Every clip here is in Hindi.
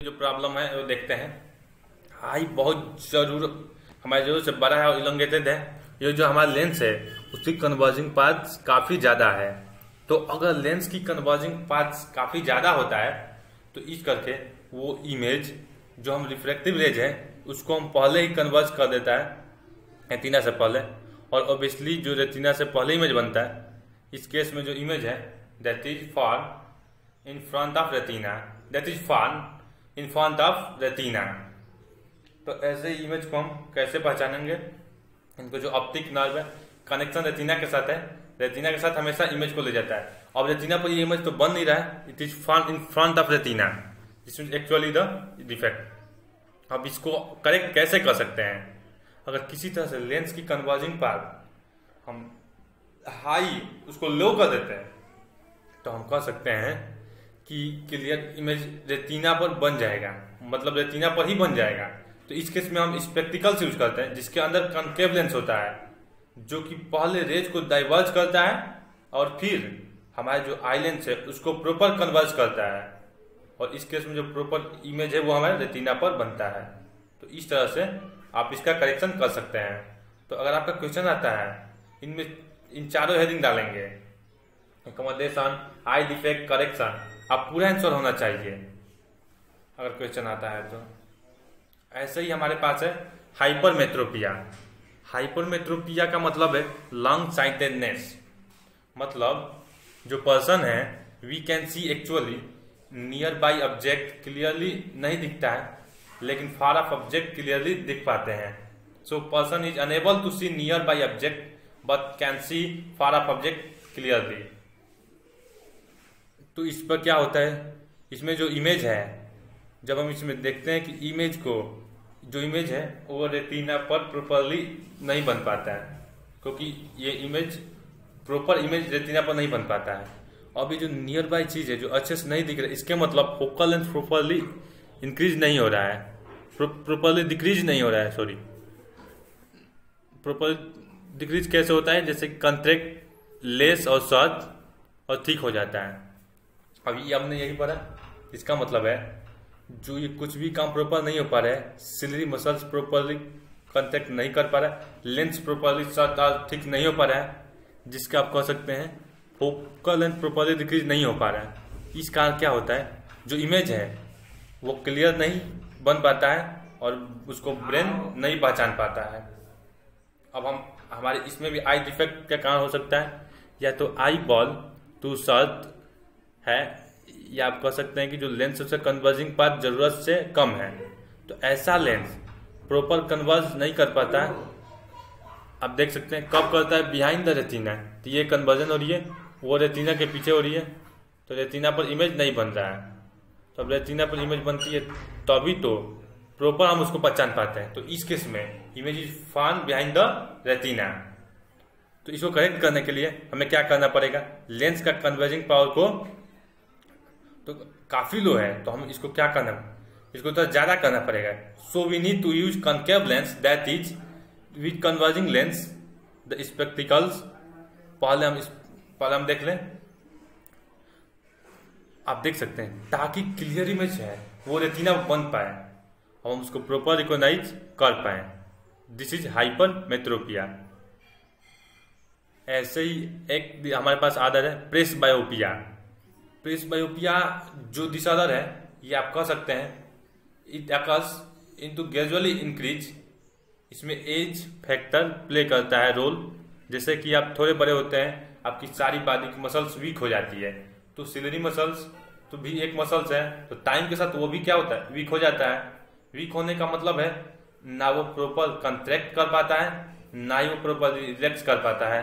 जो प्रॉब्लम है वो देखते हैं। हाई बहुत हमारी जरूरत से बड़ा है और इलोंगेटेड है। ये जो हमारा लेंस है उसकी कन्वर्जिंग पाथ काफ़ी ज़्यादा है। तो अगर लेंस की कन्वर्जिंग पाथ काफ़ी ज़्यादा होता है तो इस करके वो इमेज जो हम रिफ्लेक्टिव रेज है उसको हम पहले ही कन्वर्ज कर देता है रेटिना से पहले। और ऑब्वियसली जो रेटिना से पहले इमेज बनता है, इस केस में जो इमेज है that is far in front of retina, that is far in front of retina. तो ऐसे ही इमेज को हम कैसे पहचानेंगे? इनको जो ऑप्टिक नर्व है कनेक्शन रेटिना के साथ है, रेटिना के साथ हमेशा इमेज को ले जाता है। अब रेटिना पर ये इमेज तो बन नहीं रहा है, it is found in front of retina, this is actually the defect. अब इसको करेक्ट कैसे कर सकते हैं? अगर किसी तरह से लेंस की कन्वर्जिंग पाथ हम हाई उसको लो कर देते हैं तो हम कह सकते हैं कि क्लियर इमेज रेटिना पर बन जाएगा, मतलब रेटिना पर ही बन जाएगा। तो इस केस में हम स्पेक्टिकल्स यूज करते हैं जिसके अंदर कॉन्केव लेंस होता है जो कि पहले रेज को डाइवर्ज करता है और फिर हमारे जो आई लेंस है उसको प्रॉपर कन्वर्ज करता है। और इस केस में जो प्रॉपर इमेज है वो हमारे रेटिना पर बनता है। तो इस तरह से आप इसका करेक्शन कर सकते हैं। तो अगर आपका क्वेश्चन आता है इनमें इन चारों हेडिंग डालेंगे, अकोमोडेशन, आई डिफेक्ट, करेक्शन, आप पूरा आंसर होना चाहिए अगर क्वेश्चन आता है तो। ऐसे ही हमारे पास है हाइपरमेट्रोपिया। हाइपरमेट्रोपिया का मतलब है लॉन्ग साइटेडनेस, मतलब जो पर्सन है we can see actually nearby object clearly नहीं दिखता है लेकिन फार ऑफ ऑब्जेक्ट क्लियरली दिख पाते हैं। So person is unable to see nearby object but can see far off object clearly. तो इस पर क्या होता है, इसमें जो इमेज है जब हम इसमें देखते हैं कि इमेज को जो इमेज है वो रेटिना पर प्रॉपरली नहीं बन पाता है, क्योंकि ये इमेज प्रॉपर इमेज रेटिना पर नहीं बन पाता है। अभी जो नियर बाई चीज है जो अच्छे से नहीं दिख रहा है, इसके मतलब फोकल लेंथ प्रॉपरली इंक्रीज नहीं हो रहा है, प्रॉपरली डिक्रीज नहीं हो रहा है, सॉरी प्रॉपर डिक्रीज कैसे होता है? जैसे कंट्रैक्ट लेस और शॉर्ट और थिक हो जाता है। अभी हमने यही पढ़ा, इसका मतलब है जो ये कुछ भी काम प्रॉपर नहीं हो पा रहा है, सिलरी मसल्स प्रॉपरली कंट्रैक्ट नहीं कर पा रहा है, लेंस प्रॉपरली शॉर्ट और थिक नहीं हो पा रहा है, जिसका आप कह सकते हैं फोकल लेंथ प्रॉपरली डिक्रीज नहीं हो पा रहा है। इस कारण क्या होता है, जो इमेज है वो क्लियर नहीं बन पाता है और उसको ब्रेन नहीं पहचान पाता है। अब हम हमारे इसमें भी आई डिफेक्ट का कारण हो सकता है, या तो आई बॉल टू शॉर्ट है, या आप कह सकते हैं कि जो लेंस उसका कन्वर्जिंग पाथ जरूरत से कम है, तो ऐसा लेंस प्रॉपर कन्वर्ज नहीं कर पाता है। आप देख सकते हैं कब करता है, बिहाइंड द रेटिना, तो ये कन्वर्जन हो रही है, वो रेटिना के पीछे हो रही है, तो रेटिना पर इमेज नहीं बन रहा है। तो अब रेटिना पर इमेज बनती है तभी तो प्रॉपर हम उसको पहचान पाते हैं। तो इस केस में image is found behind the retina. तो इसको करेक्ट करने के लिए हमें क्या करना पड़ेगा? लेंस का कन्वर्जिंग पावर को तो काफी लो है, तो हम इसको क्या करना, इसको तो ज्यादा करना पड़ेगा। So we need to use concave lens that is with converging lens the spectacles. पहले हम देख लें, आप देख सकते हैं ताकि क्लियर इमेज है वो रेटिना बन पाए और हम उसको प्रॉपर रिकॉग्नाइज कर पाए। This is hypermetropia. ऐसे ही एक हमारे पास आदर है प्रेस बायोपिया। प्रेस बायोपिया जो डिसऑर्डर है ये आप कह सकते हैं it occurs into gradually increase. इसमें एज फैक्टर प्ले करता है रोल। जैसे कि आप थोड़े बड़े होते हैं, आपकी सारी बॉडी की मसल्स वीक हो जाती है, तो सिलरी मसल्स तो भी एक मसल्स है, तो टाइम के साथ वो भी क्या होता है, वीक हो जाता है। वीक होने का मतलब है ना वो प्रॉपर कंट्रैक्ट कर पाता है ना ही वो प्रॉपरली रिलैक्स कर पाता है।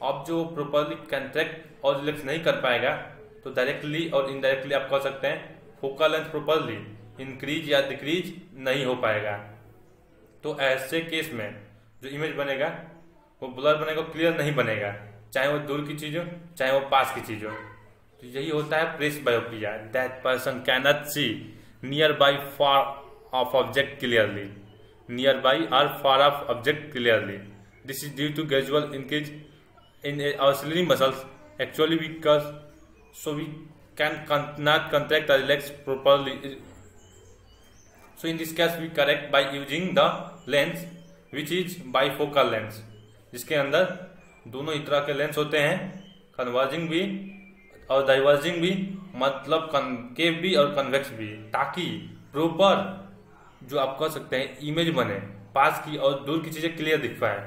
अब जो प्रॉपरली कंट्रैक्ट और रिलैक्स नहीं कर पाएगा तो डायरेक्टली और इनडायरेक्टली आप कह सकते हैं फोकल लेंथ प्रॉपरली इंक्रीज या डिक्रीज नहीं हो पाएगा। तो ऐसे केस में जो इमेज बनेगा वो ब्लर बनेगा, क्लियर नहीं बनेगा, चाहे वो दूर की चीज हो चाहे वो पास की चीज हो। तो यही होता है presbyopia, that person cannot see nearby far off object clearly, nearby और far off object clearly. This is due to gradual increase in our ciliary muscles actually because so we can not contract or relax properly So in this case we correct by using the lens which is bifocal lens, जिसके अंदर दोनों ही तरह के लेंस होते हैं, कन्वर्जिंग भी और डाइवर्जिंग भी, मतलब कनकेव भी और कन्वेक्स भी, ताकि प्रॉपर जो आप कह सकते हैं इमेज बने, पास की और दूर की चीजें क्लियर दिख पाए।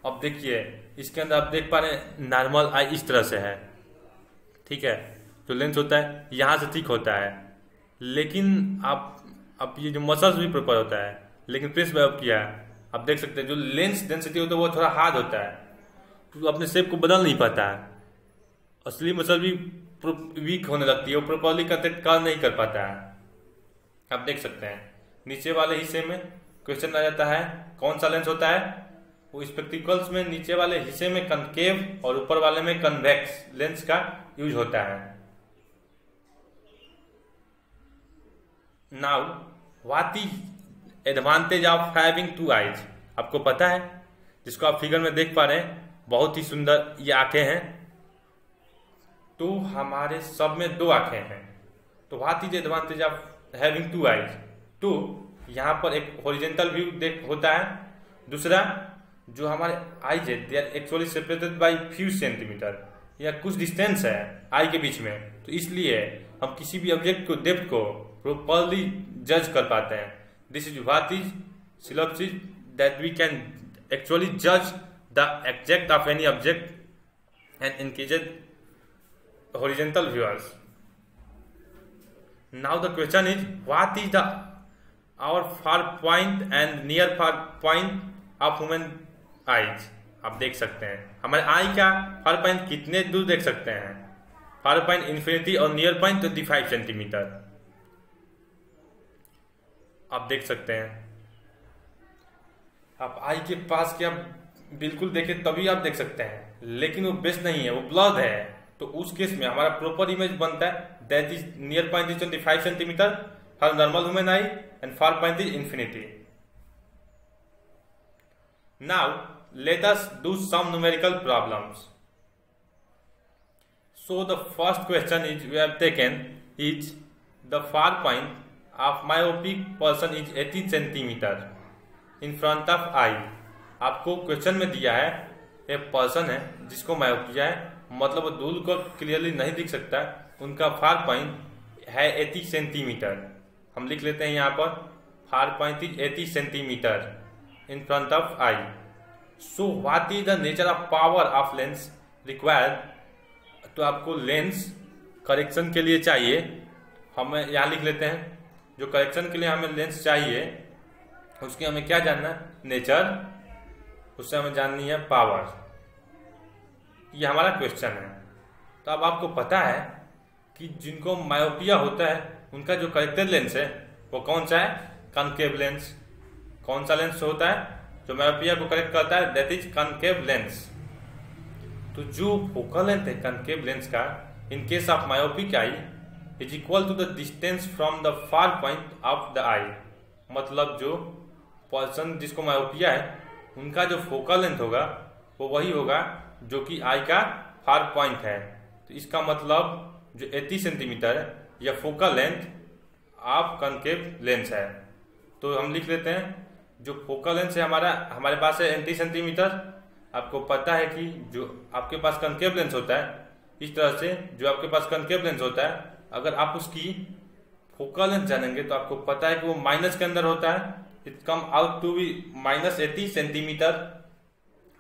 अब देखिए इसके अंदर आप देख पा रहे हैं नॉर्मल आई इस तरह से है, ठीक है, जो लेंस होता है यहाँ से थिक होता है, लेकिन आप ये जो मसल्स भी प्रॉपर होता है, लेकिन प्रेस वेब किया है, आप देख सकते हैं जो लेंस डेंसिटी होता है वो थोड़ा हार्ड होता है, तो अपने शेप को बदल नहीं पाता है, असली मसल भी वीक होने लगती है, वो प्रॉपरली कंटेक्ट कर नहीं कर पाता है। आप देख सकते हैं नीचे वाले हिस्से में क्वेश्चन आ जाता है कौन सा लेंस होता है, वो स्पेक्टिकल्स में नीचे वाले हिस्से में कनकेव और ऊपर वाले में कन्वेक्स लेंस का यूज होता है। Now what is advantage of having two eyes, आपको पता है, जिसको आप फिगर में देख पा रहे हैं, बहुत ही सुंदर ये आंखें हैं, तो हमारे सब में दो आंखें हैं, तो what is advantage of having two eyes, तो यहाँ पर एक हॉरिजॉन्टल व्यू देख होता है, दूसरा जो हमारे आईज है they are actually separated by few centimetre, या कुछ डिस्टेंस है आई के बीच में, तो इसलिए हम किसी भी ऑब्जेक्ट को डेप्थ को प्रॉपरली जज कर पाते हैं। दिस इज व्हाट इज सिलॉप्सिस दैट वी कैन एक्चुअली जज the exact of any object and increased horizontal viewers. Now the question is what is the our far point and near far point of human eyes। आप देख सकते हैं हमारे आई का फार पॉइंट कितने दूर देख सकते हैं, फार पॉइंट इन्फिनिटी और नियर पॉइंट 25 सेंटीमीटर आप देख सकते हैं। आप आई के पास क्या बिल्कुल देखें तभी आप देख सकते हैं, लेकिन वो बेस्ट नहीं है, वो ब्लड है, तो उस केस में हमारा प्रॉपर इमेज बनता है that is near point is 25 centimetre for normal human eye and far point is infinity. Now let us do some numerical problems. So the first question is we have taken is the far point of myopic person is 80 centimetre in front of eye. आपको क्वेश्चन में दिया है एक पर्सन है जिसको मायोपिया है, मतलब वो दूर को क्लियरली नहीं दिख सकता, उनका फार पॉइंट है 80 सेंटीमीटर। हम लिख लेते हैं यहाँ पर फार point is 80 centimetre in front of I. So what is the nature of power of lens required, तो आपको लेंस करेक्शन के लिए चाहिए, हमें यहाँ लिख लेते हैं जो करेक्शन के लिए हमें लेंस चाहिए उसकी हमें क्या जानना है, नेचर, उससे हमें जाननी है पावर। ये हमारा क्वेश्चन है। तो अब आपको पता है कि जिनको मायोपिया होता है उनका जो करेक्टेड लेंस है वो कौन सा है, कनकेव लेंस। कौन सा लेंस होता है जो मायोपिया को करेक्ट करता है, दैट इज कनकेव लेंस। तो जो फोकल लेंथ है कनकेव लेंस का in case of myopic eye is equal to the distance from the far point of the eye, मतलब जो पर्सन जिसको मायोपिया है उनका जो फोकल लेंथ होगा वो वही होगा जो कि आई का फार पॉइंट है। तो इसका मतलब जो 80 सेंटीमीटर है यह focal length of concave lens है। तो हम लिख लेते हैं जो फोकल लेंस है हमारे पास है 80 सेंटीमीटर। आपको पता है कि जो आपके पास कनकेव लेंस होता है, इस तरह से जो आपके पास कनकेव लेंस होता है, अगर आप उसकी फोकल लेंथ जानेंगे तो आपको पता है कि वो माइनस के अंदर होता है, it come out to be -80 centimetre.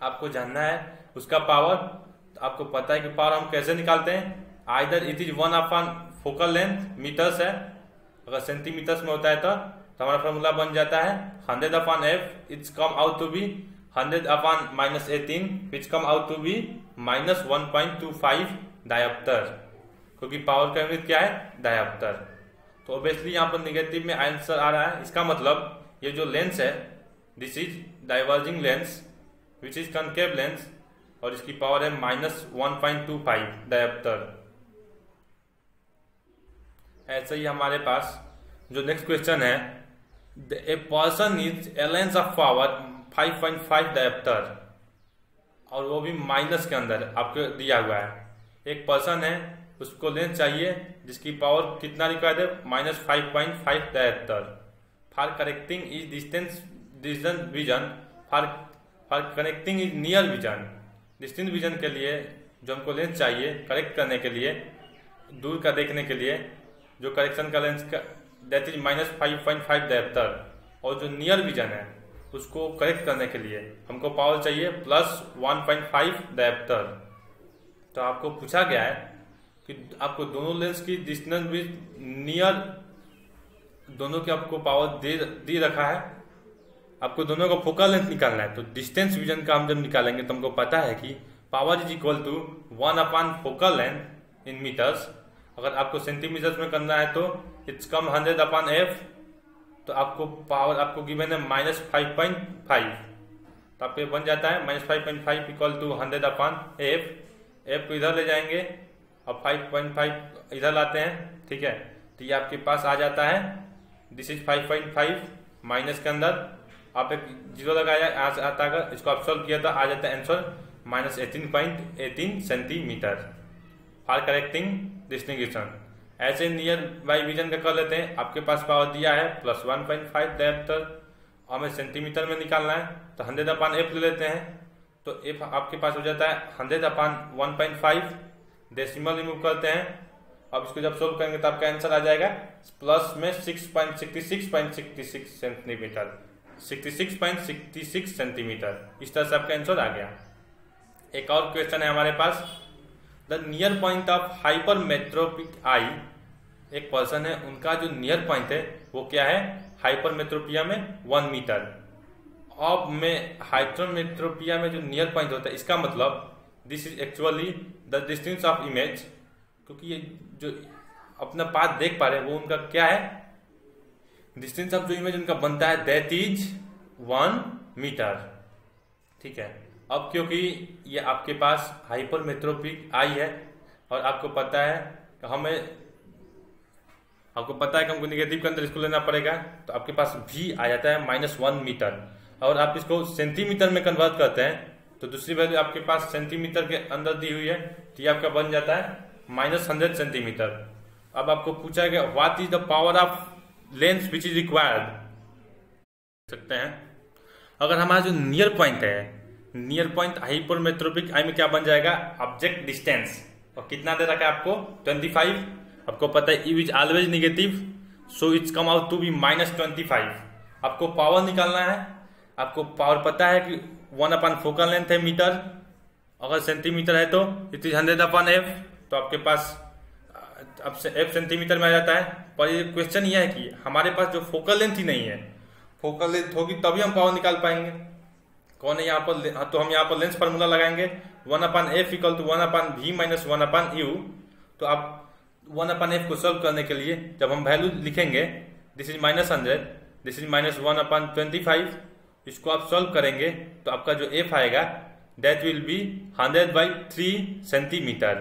आपको जानना है उसका पावर। तो आपको पता है कि पावर हम कैसे निकालते हैं, either it is 1/, focal length metres है, अगर सेंटीमीटर्स में होता है तो हमारा फॉर्मूला बन जाता है 100/f, it's come out to be 100/-18 which come out to be -1.25 dioptre, क्योंकि पावर का यूनिट क्या है, डायोप्टर। तो ऑब्वियसली यहाँ पर निगेटिव में आंसर आ रहा है। इसका मतलब ये जो लेंस है this is diverging lens which is concave lens और इसकी पावर है -1.25 डायोप्टर। ऐसे ही हमारे पास जो नेक्स्ट क्वेश्चन है, a person needs a lens of power 5.5 dioptre, और वो भी माइनस के अंदर आपको दिया हुआ है। एक पर्सन है उसको लेंस चाहिए जिसकी पावर कितना रिक्वायर्ड है, -5.5 dioptre. For correcting is distance vision, for connecting is near vision. Distance vision के लिए जो हमको लेंस चाहिए करेक्ट करने के लिए, दूर का देखने के लिए, जो करेक्शन का लेंस का दैट इज -5.5 डायप्टर, और जो नियर विजन है उसको करेक्ट करने के लिए हमको पावर चाहिए +1.5 डायप्टर। तो आपको पूछा गया है कि आपको दोनों लेंस की डिस्टेंस विद नियर दोनों की आपको पावर दे रखा है, आपको दोनों का फोकल लेंथ निकालना है। तो डिस्टेंस विजन का हम जब निकालेंगे तो हमको पता है कि power is equal to 1 focal length in metres. अगर आपको सेंटीमीटर्स में करना है तो इट्स कम 100/f। तो आपको पावर आपको गिवन है -5.5, तो आपको बन जाता है -5.5 इक्वल टू 100/f। f को इधर ले जाएंगे और 5.5 इधर लाते हैं, ठीक है। तो ये आपके पास आ जाता है, दिस इज 5.5, माइनस के अंदर आप एक 0 लगाया आता है, इसको आप सॉल्व किया तो आ जाता है आंसर -18.18 सेंटीमीटर फॉर करेक्टिंग डिस्टिंग्विशन। ऐसे नियर बाई विजन का कर लेते हैं। आपके पास पावर दिया है +1.5 डायप्टर, हमें सेंटीमीटर में निकालना है तो 100/f ले लेते हैं। तो f आपके पास हो जाता है 100/1.5, डेसिमल रिमूव करते हैं। अब इसको जब सोल्व करेंगे तो आपका आंसर आ जाएगा प्लस में 6.66 सेंटीमीटर, 66.66 सेंटीमीटर। इस तरह से आपका आंसर आ गया। एक और क्वेश्चन है हमारे पास, the near point of hypermetropic eye. एक पर्सन है, उनका जो नियर पॉइंट है वो क्या है, हाइपरमेट्रोपिया में 1 मीटर। अब में हाइपरमेट्रोपिया में जो नियर पॉइंट होता है, इसका मतलब this is actually the distance of image, क्योंकि ये जो अपना पाथ देख पा रहे हैं वो उनका क्या है, डिस्टेंस ऑफ जो इमेज उनका बनता है दैट इज 1 मीटर, ठीक है। अब क्योंकि ये आपके पास हाइपरमेट्रोपिक आई है और आपको पता है कि हमको निगेटिव के अंदर इसको लेना पड़ेगा, तो आपके पास भी आ जाता है -1 मीटर। और आप इसको सेंटीमीटर में कन्वर्ट करते हैं तो दूसरी वैल्यू आपके पास सेंटीमीटर के अंदर दी हुई है, तो ये आपका बन जाता है -100 सेंटीमीटर। अब आपको पूछा गया what is the power of lens which is required. सकते हैं अगर हमारा जो नियर पॉइंट है, नियर पॉइंट हाइपरमेट्रोपिक आई में क्या बन जाएगा, ऑब्जेक्ट डिस्टेंस, और कितना दे रखा है आपको 25। आपको पता है is always negative, so it's come out to be -25। आपको पावर निकालना है, आपको पावर पता है कि 1 फोकल लेंथ है मीटर, अगर सेंटीमीटर है तो इट इज 100/f। तो आपके पास अब से f सेंटीमीटर में आ जाता है। पर ये क्वेश्चन ये है कि हमारे पास जो फोकल लेंथ ही नहीं है, फोकल लेंथ होगी तभी हम पावर निकाल पाएंगे। कौन है यहाँ पर, तो हम यहाँ पर लेंस फार्मूला लगाएंगे 1/f equal to 1/v - 1/u। तो आप 1/f को सॉल्व करने के लिए जब हम वैल्यू लिखेंगे, दिस इज -100, दिस इज -1/25, इसको आप सॉल्व करेंगे तो आपका जो f आएगा that will be 100/3 centimetre,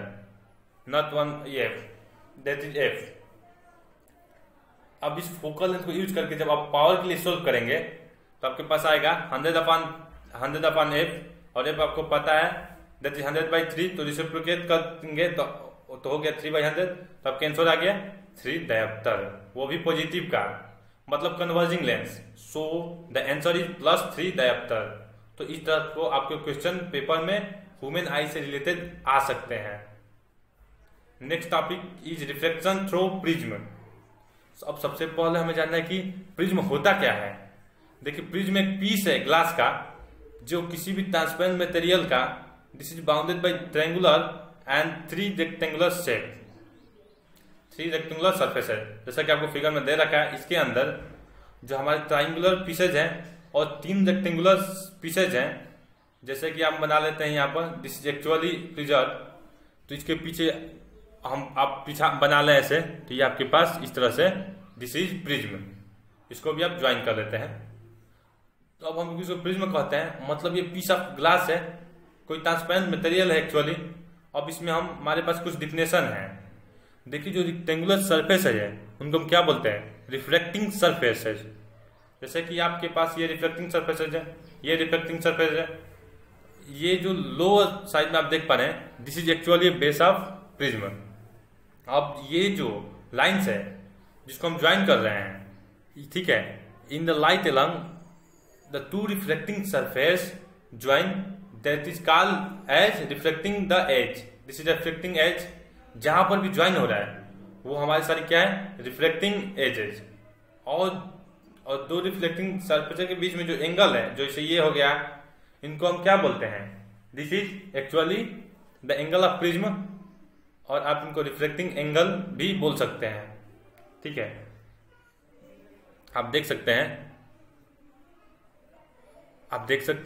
not 1f, that is f। अब इस फोकल लेंथ को यूज करके जब आप पावर के लिए सॉल्व करेंगे तो आपके पास आएगा 100/f, और f आपको पता है दैट इज 100/3, तो रिसिप्रोकेट करेंगे तो हो गया 3/100, तो आपका आंसर आ गया 3 डायप्टर, वो भी पॉजिटिव का, मतलब converging lens. So the answer is +3 dioptre. तो इस तरह को आपके क्वेश्चन पेपर में ह्यूमन आई से रिलेटेड आ सकते हैं। Next topic is reflection through prism. अब सबसे पहले हमें जानना है कि प्रिज्म होता क्या है। देखिए, प्रिज्म एक पीस है ग्लास का जो किसी भी ट्रांसपेरेंट मटेरियल का, this is bounded by triangular and 3 rectangular shape, 3 rectangular surface है, जैसा कि आपको फिगर में दे रखा है। इसके अंदर जो हमारे ट्रायंगुलर पीसेज हैं और 3 रेक्टेंगुलर पीसेज हैं, जैसे कि आप बना लेते हैं यहाँ पर, दिस इज एक्चुअली प्रिजर। तो इसके पीछे आप पीछा बना लें ऐसे, तो ये आपके पास इस तरह से दिस इज प्रिज्म, इसको भी आप ज्वाइन कर लेते हैं। तो अब हम इसको प्रिज्म कहते हैं, मतलब ये पीस ऑफ ग्लास है, कोई ट्रांसपेरेंट मटेरियल है एक्चुअली। अब इसमें हमारे पास कुछ डिफिनेशन है। देखिए, जो रेक्टेंगुलर सरफेस है उनको हम क्या बोलते हैं, रिफ्लेक्टिंग सरफेस है। जैसे कि आपके पास ये रिफ्लेक्टिंग सरफेसेज है, ये रिफ्लेक्टिंग सरफेस है, ये जो लोअर साइड में आप देख पा रहे हैं, this is actually base of prism. अब ये जो लाइंस है जिसको हम ज्वाइन कर रहे हैं, ठीक है, in the light along the two reflecting surface join, that is called as reflecting the edge. This is reflecting edge. जहां पर भी ज्वाइन हो रहा है वो हमारी सारी क्या है, रिफ्लेक्टिंग एजेस। और दो रिफ्लेक्टिंग सरफेस के बीच में जो एंगल है, जो इसे ये हो गया, इनको हम क्या बोलते हैं, this is actually the angle of prism, और आप इनको रिफ्लेक्टिंग एंगल भी बोल सकते हैं। ठीक है, आप देख सकते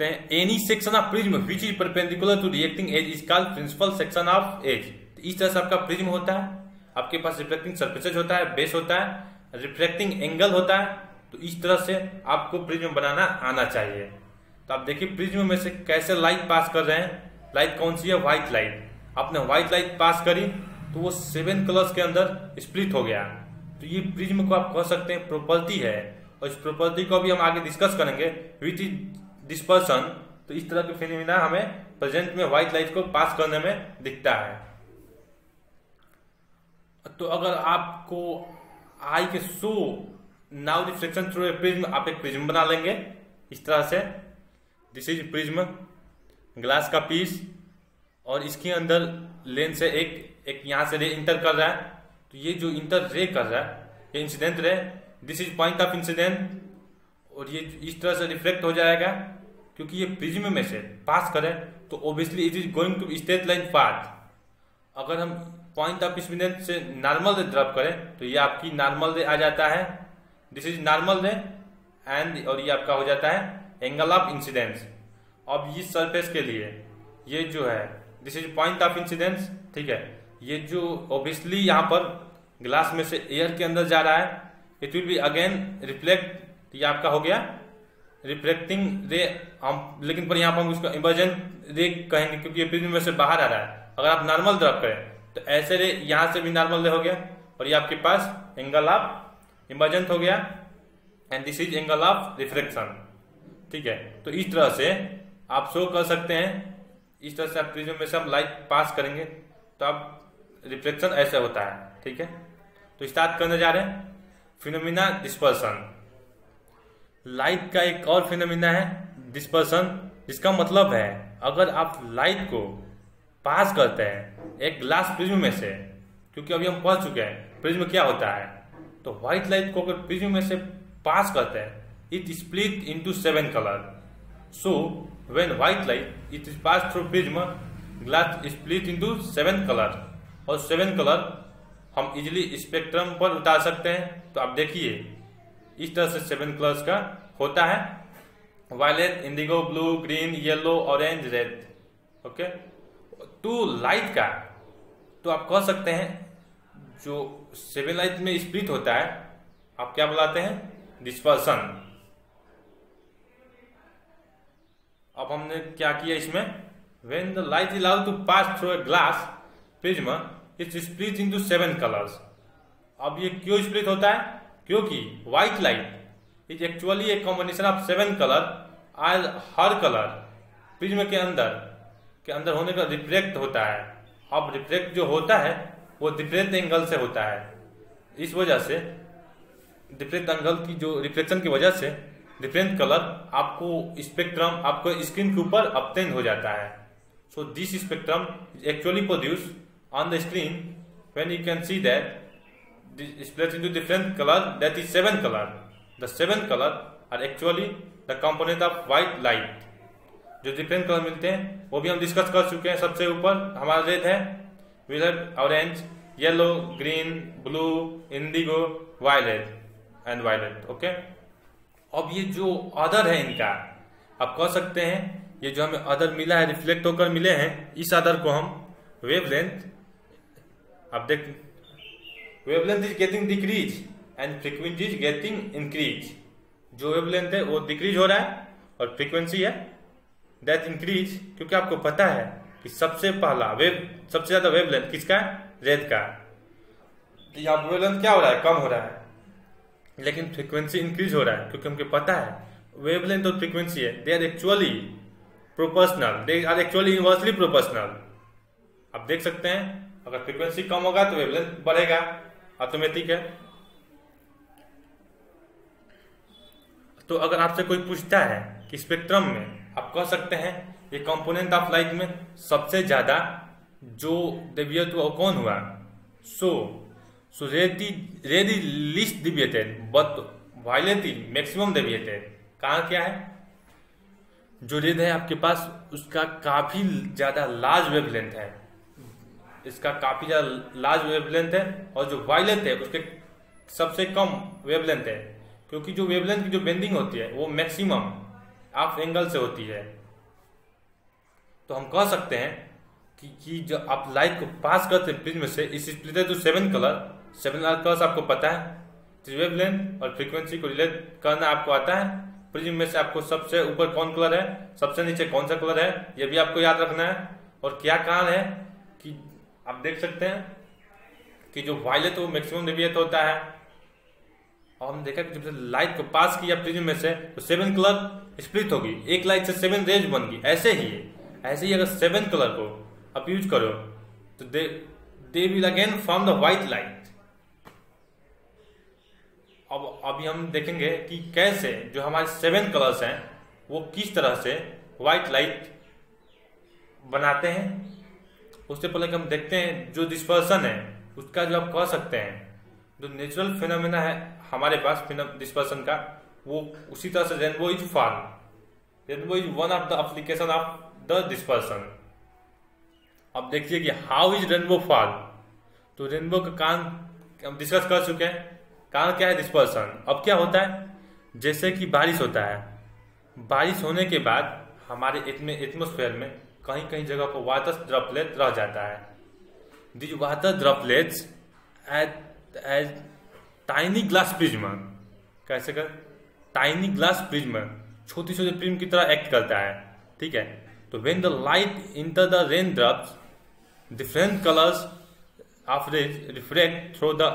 हैं any section of prism which is perpendicular to reacting edge is called principal section of edge. इस तरह से आपका प्रिज्म होता है, आपके पास रिफ्लेक्टिंग सरफेसेज होता है, बेस होता है, रिफ्लेक्टिंग एंगल होता है। तो इस तरह से आपको प्रिज्म बनाना आना चाहिए। तो आप देखिए प्रिज्म में से कैसे लाइट पास कर रहे हैं। लाइट कौन सी है, व्हाइट लाइट। आपने व्हाइट लाइट पास करी तो वो 7 कलर्स के अंदर स्प्लिट हो गया। तो ये प्रिज्म को आप कह सकते हैं प्रॉपर्टी है, और इस प्रॉपर्टी को भी हम आगे डिस्कस करेंगे विच इज डिस्पर्सन। तो इस तरह के फिनोमेना हमें प्रेजेंट में व्हाइट लाइट को पास करने में दिखता है। तो अगर आपको आई के show now reflection through a prism, आप एक प्रिज्म बना लेंगे इस तरह से। दिस इज प्रिज्म, ग्लास का पीस, और इसके अंदर लेंस से एक यहां से रे इंटर कर रहा है। तो ये जो इंटर रे कर रहा है ये incident ray, this is point of incident, और ये इस तरह से रिफ्लेक्ट हो जाएगा। क्योंकि ये प्रिज्म में से पास करे तो obviously it is going to straight line path. अगर हम पॉइंट ऑफ इंसिडेंट से नॉर्मल रे ड्रॉप करें तो ये आपकी नॉर्मल रे आ जाता है, this is normal ray, and और ये आपका हो जाता है एंगल ऑफ इंसिडेंस। अब इस सरफेस के लिए ये जो है this is point of incidence. ठीक है, ये जो ऑब्वियसली यहाँ पर ग्लास में से एयर के अंदर जा रहा है, it will be again reflect. ये आपका हो गया रिफ्लेक्टिंग रे, हम लेकिन पर यहाँ पर हम उसको इमर्जेंट रे कहेंगे क्योंकि ये प्रिज्म में से बाहर आ रहा है। अगर आप नॉर्मल ड्रॉप करें तो ऐसे रे यहां से भी नॉर्मल रे हो गया, और ये आपके पास एंगल ऑफ इमर्जेंट हो गया, and this is angle of reflection. ठीक है, तो इस तरह से आप शो कर सकते हैं। इस तरह से आप प्रिज्म में से हम लाइट पास करेंगे तो आप रिफ्लेक्शन ऐसे होता है। ठीक है, तो स्टार्ट करने जा रहे हैं फिनोमिना डिस्पर्सन। लाइट का एक और फिनोमिना है डिस्पर्सन, जिसका मतलब है अगर आप लाइट को पास करते हैं एक ग्लास प्रिज्म में से, क्योंकि अभी हम पढ़ चुके हैं प्रिज्म क्या होता है, तो व्हाइट लाइट को अगर प्रिज्म में से पास करते हैं it split into 7 colour. So when white light it is pass through prism, glass split into 7 colour, और 7 कलर हम इजिली स्पेक्ट्रम पर उतार सकते हैं। तो आप देखिए इस तरह से 7 कलर्स का होता है, violet, indigo, blue, green, yellow, orange, red. Okay, to light का तो आप कह सकते हैं जो 7 लाइट में स्प्लिट होता है आप क्या बुलाते हैं, डिस्पर्सन। अब हमने क्या किया इसमें, when the light is allowed to pass through a glass prism it's split into 7 colours. अब ये क्यों स्प्लिट होता है, क्योंकि white light is actually a combination of 7 colour, और हर कलर प्रिज्म के अंदर होने का रिफ्लेक्ट होता है। अब रिफ्लेक्ट जो होता है वो डिफरेंट एंगल से होता है। इस वजह से डिफरेंट एंगल की जो रिफ्लेक्शन की वजह से डिफरेंट कलर आपको स्पेक्ट्रम आपको स्क्रीन के ऊपर ऑब्टेन हो जाता है। So this spectrum is actually produce on the screen when you can see that split into different color, that is 7 color. The 7 color are actually the component of white light. जो डिफरेंट कलर मिलते हैं वो भी हम डिस्कस कर चुके हैं। सबसे ऊपर हमारा रेड है, violet, orange, yellow, green, blue, indigo, violet and violet. Okay, अब ये जो अदर है इनका आप कह सकते हैं, ये जो हमें अदर मिला है रिफ्लेक्ट होकर मिले हैं, इस अदर को हम वेवलेंथ, आप देख wavelength is getting decrease and frequency is getting increase. जो वेवलेंथ है वो डिक्रीज हो रहा है और फ्रीक्वेंसी है दैट इंक्रीज, क्योंकि आपको पता है कि सबसे ज्यादा वेवलेंथ किसका है, रेड का। तो यहाँ वेवलेंथ क्या हो रहा है, कम हो रहा है, लेकिन फ्रीक्वेंसी इंक्रीज हो रहा है, क्योंकि हमको पता है वेवलेंथ और फ्रीक्वेंसी है they are actually proportional, they are actually inversely proportional. आप देख सकते हैं अगर फ्रीक्वेंसी कम होगा तो वेवलेंथ बढ़ेगा, ऑटोमेटिक है। तो अगर आपसे कोई पूछता है कि स्पेक्ट्रम में, आप कह सकते हैं ये कंपोनेंट ऑफ लाइट में सबसे ज्यादा जो डेविएट हुआ कौन हुआ? So red is least deviated but violet is maximum deviated. कारण क्या है? जो रेड है आपके पास उसका काफी ज्यादा लार्ज वेवलेंथ है, इसका काफी ज्यादा लार्ज वेवलेंथ है, और जो वायलेट है उसके सबसे कम वेवलेंथ है, क्योंकि जो वेवलेंथ की जो बेंडिंग होती है वो मैक्सिमम ऑफ एंगल से होती है। तो हम कह सकते हैं कि जो आप लाइट को पास करते हैं प्रिज्म से, इस स्प्लिटेड टू 7 कलर्स आपको पता है, वेवलेंथ और फ्रीक्वेंसी को रिलेट करना आपको आता है। प्रिज्म में से आपको सबसे ऊपर कौन कलर है, सबसे नीचे कौन सा कलर है, ये भी आपको याद रखना है। और क्या कारण है कि आप देख सकते हैं कि जो वायलेट वो मैक्सिमम डेविएट होता है, और हम देखा कि जब लाइट को पास किया प्रिज्म में से तो 7 कलर स्प्लिट होगी, एक लाइट से 7 रेज बन गई। ऐसे ही अगर 7 कलर को आप यूज करो तो they will again form the white light. अब अभी हम देखेंगे कि कैसे जो हमारे 7 कलर्स हैं वो किस तरह से व्हाइट लाइट बनाते हैं। उससे पहले हम देखते हैं जो डिस्पर्सन है उसका, जो आप कह सकते हैं जो नेचुरल फिनोमेना है हमारे पास डिस्पर्सन का, वो उसी तरह से rainbow is fall. Rainbow is one of the application of the dispersion. अब देखिए कि हाउ इज रेनबो फॉल। तो रेनबो का कारण हम डिस्कस कर चुके हैं। कारण क्या है? डिस्पर्सन। अब क्या होता है, जैसे कि बारिश होता है, बारिश होने के बाद हमारे एटमॉस्फेयर में कहीं कहीं जगह पर वाटर ड्रॉपलेट रह जाता है। This water droplets as tiny glass prism, कैसे कर टाइनी ग्लास प्रिज्म, छोटी छोटी प्रिज्म की तरह एक्ट करता है। ठीक है, तो when the light enter the raindrops, different colours of rays reflect through the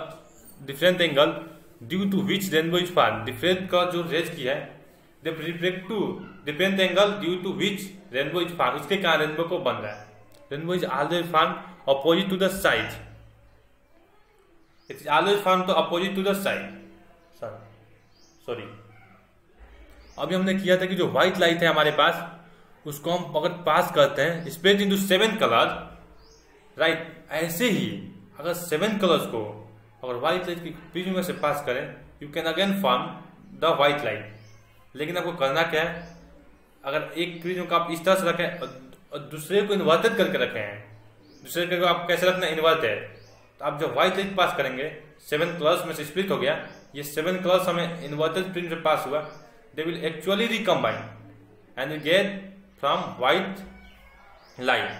different angle due to which rainbow is form. Different का जो रेज की है they reflect to different angle due to which rainbow is form, उसके कारण रेनबो को बन रहा है। Rainbow is always form opposite to the side, it is always form to opposite to the side. Sorry, अभी हमने किया था कि जो व्हाइट लाइट है हमारे पास, उसको हम अगर पास करते हैं स्प्लिट इनटू 7 कलर, राइट, ऐसे ही अगर 7 कलर्स को अगर व्हाइट लाइट की प्रिज्म में से पास करें, you can again form the white light. लेकिन आपको करना क्या है, अगर एक प्रिज्म को आप इस तरह से रखें और दूसरे को इन्वर्टेड करके रखे हैं, दूसरे को आप कैसे रखना है, इन्वर्टेड, तो आप जब व्हाइट लाइट पास करेंगे 7 कलर्स में से स्प्लिट हो गया, ये 7 कलर्स हमें इन्वर्टेड प्रिज्म से पास हुआ, they will actually recombine and you get from white light.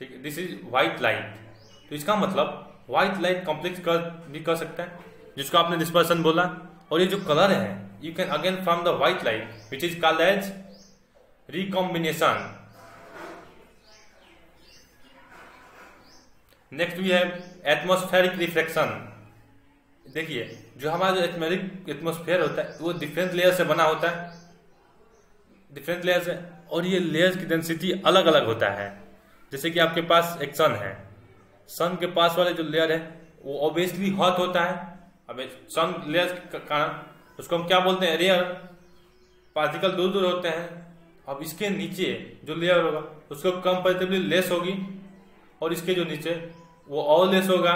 ठीक है, दिस इज व्हाइट लाइट। तो इसका मतलब व्हाइट लाइट कॉम्प्लेक्स भी कर सकता है, जिसको आपने डिस्पर्सन बोला। और ये जो कलर है, you can again from the white light which is called as recombination. Next we have atmospheric reflection. देखिए, जो हमारा जो एटमॉस्फेयर होता है वो डिफरेंट लेयर से बना होता है, डिफरेंट लेयर से, और ये लेयर्स की डेंसिटी अलग अलग होता है। जैसे कि आपके पास एक सन है, सन के पास वाले जो लेयर है वो ऑब्वियसली हॉट होता है। अब सन लेयर के कारण उसको हम क्या बोलते हैं, रेयर, पार्टिकल दूर दूर होते हैं। अब इसके नीचे जो लेयर होगा उसको कंपैरेटिवली लेस होगी, और इसके जो नीचे वो और लेस होगा।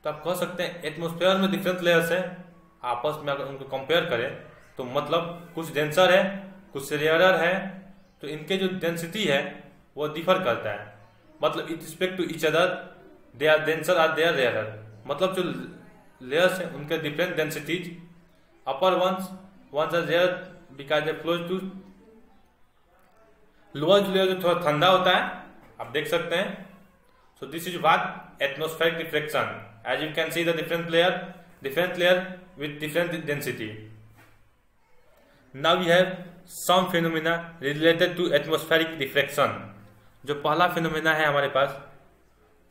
तो आप कह सकते हैं एटमॉस्फेयर में डिफरेंट लेयर्स है, आपस में अगर उनको कंपेयर करें तो मतलब कुछ डेंसर है, कुछ रेयरर है, तो इनके जो डेंसिटी है वो डिफर करता है। मतलब it respect to each other they are denser और दे आर रेयरर। मतलब जो लेयर्स हैं उनके different densities, upper ones are rare because they flows to, lower जो लेयर जो थोड़ा ठंडा होता है, आप देख सकते हैं। So this is what atmospheric reflection, as you can see the different layer with different density. Now we have some phenomena related to atmospheric reflection. जो पहला फिनोमेना है हमारे पास,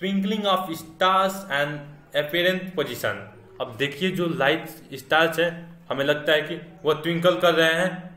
twinkling of stars and apparent position. अब देखिए, जो लाइट स्टार्स है हमें लगता है कि वो ट्विंकल कर रहे हैं,